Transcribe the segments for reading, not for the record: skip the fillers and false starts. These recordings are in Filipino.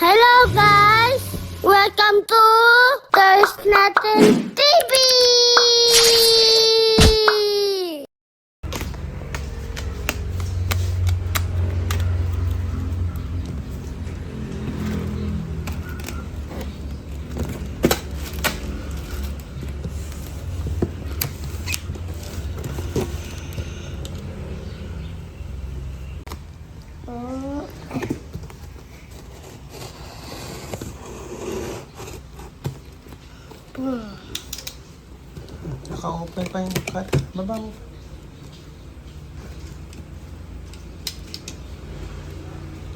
Hello guys! Welcome to There's Nothing TV! Naka-open pa yung cut. Babang.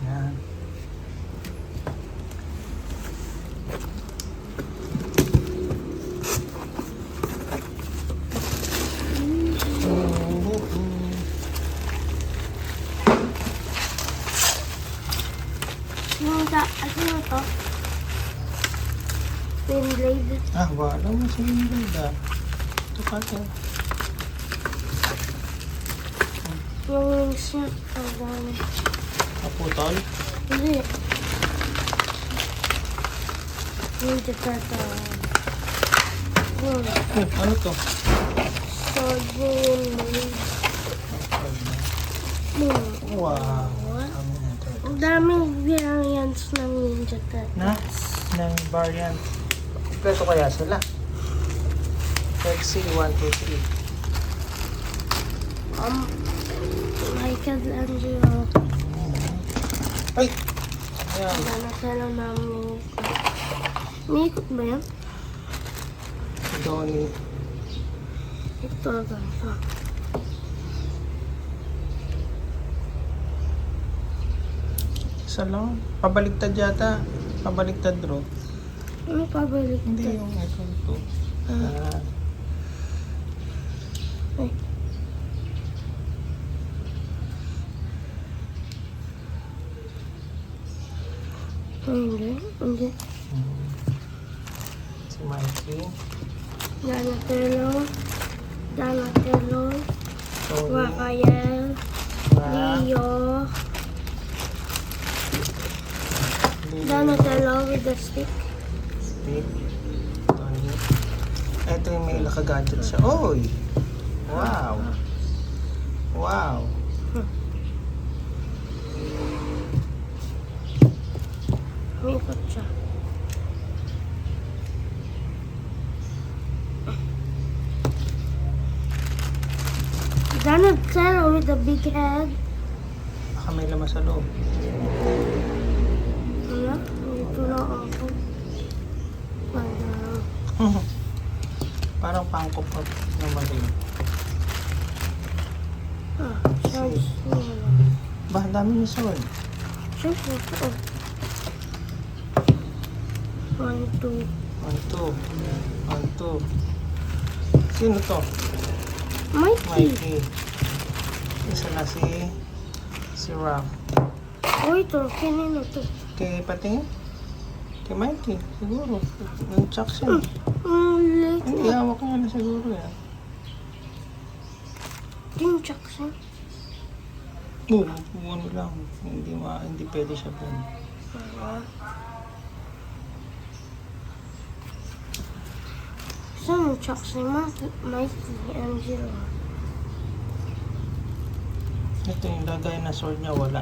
Yan. Ano to? Pin blade. Wala mo sa window. Ito pa ito. Yung wings niya. Kaputol. Hindi. Hindi tata. Ano to? Sword blade. Wow. Ang daming variants ng Ninja Turtles. Ng variant. Kompleto kaya sila. Lexi 1, 2, 3. Michelangelo. Ay! Ayan. Nanasalo namin yung Nikot ba yan? Donnie. Ito ganito. Isa lang. Pabaligtad yata. Pabaligtad bro. Ano pabalik Hindi ito? yung ito. Ayan. Ay. Hindi. Si Mikey. Donatello. Tony. Raphael. Ra. Leo. Lily. Donatello with the stick. Steve. Tony. Ito yung may naka-gadget siya. Oy! Wow! Wow! Mikot siya. Donatello with the big head. Baka may laman sa loob. Wala. Dito lang ako. Parang pangkop na mali. Shards. Ba, ang dami ni sword. Shards ito. 1, 2. 1, 2. 1, 2. Sino to? Mikey. Mikey. Isa na si Raph. Oh, ito. Kanino to? Kay patingin? Kay Mikey, siguro. Yung chucks yan. Late Hindi, na. hawak nga na siguro yan. Yung Jackson. Oo, ano lang. Hindi pwede siya po. Saan yung Jackson? Mikey and Zero. Ito yung lagay na sword niya, wala.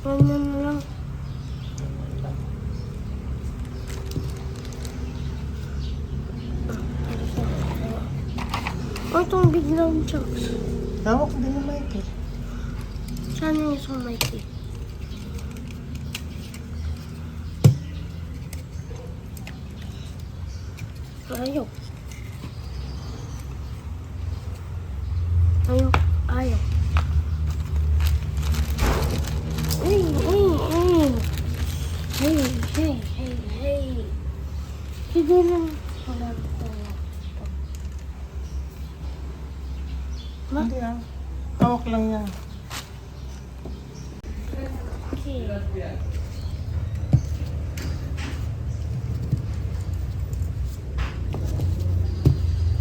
Ganyan lang. Wala. Oh, itong biglang Jacks. Hawak din ni Mikey. Saan yung isang Mikey? Ayaw. Ayaw. Ayaw. Hey, hey, hey. Hey, hey, hey, hey. Sige lang. Wala ko. Hindi hawak lang yan. Okay.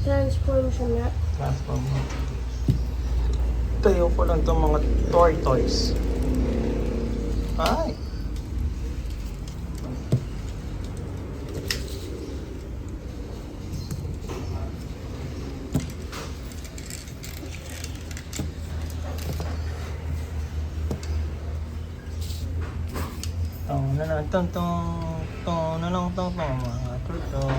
Transform siya nga. Transform mo. Tayo ko lang itong mga toy toys. Ay! Mga turtle.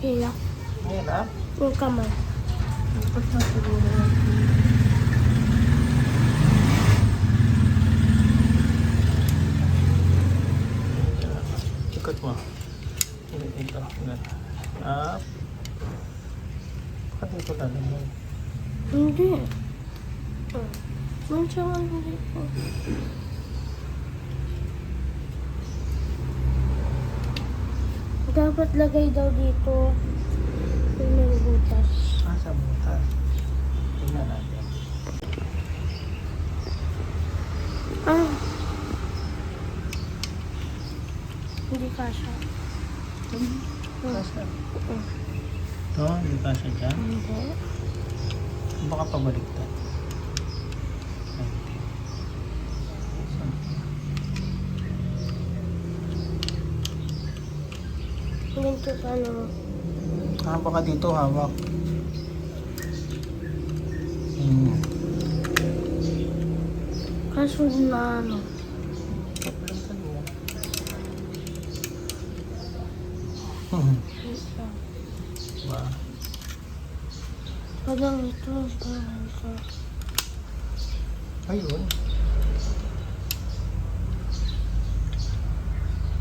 Hirap. Hirap. Yung kamay. Ba't na siguro yan? Ikot mo. Ito. Ganun. Up. Bakit dito lalagay? Hindi. Mansa nga hindi po. Dapat lagay daw dito. Yung may butas. Sa butas. Tingnan natin. Ah. Hindi kasha. Kasya. Ito, hindi kasya dyan. Hindi. Baka pabaliktad. Ganito ano. Baka dito hawak. Kaso na ano. Pabaliktad mo. Ba? Parang ito. Parang ito. Ayun.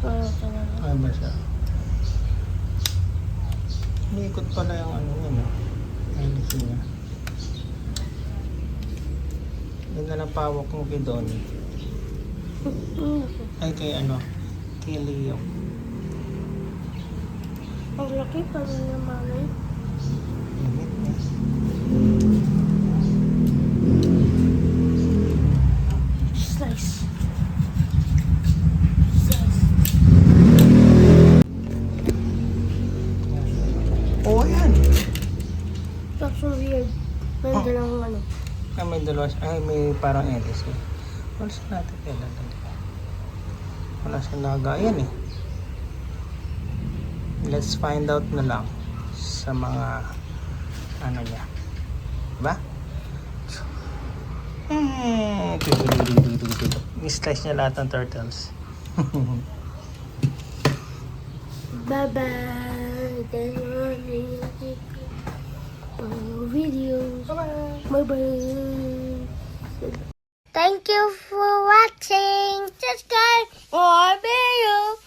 Parang ito na. Ay ba siya? Umiikot pala yung ano yun. Ayos niya. Yan na lang pawak mo kay Donnie. Ay kay ano? Kay Leo. Ang laki pa rin ng mami. Limit niya. Slice. Slice. Oh, yan! That's so weird. May dalawang ano. Ay, may dalawa siya. Ay, may parang Ellis eh. Wala siya natin kailan. Wala siya nagayan eh. Let's find out na lang sa mga ano niya. Diba? I-slice niya lahat ng turtles. Bye-bye. Thank you for videos. Bye-bye. Thank you for watching. Subscribe for video.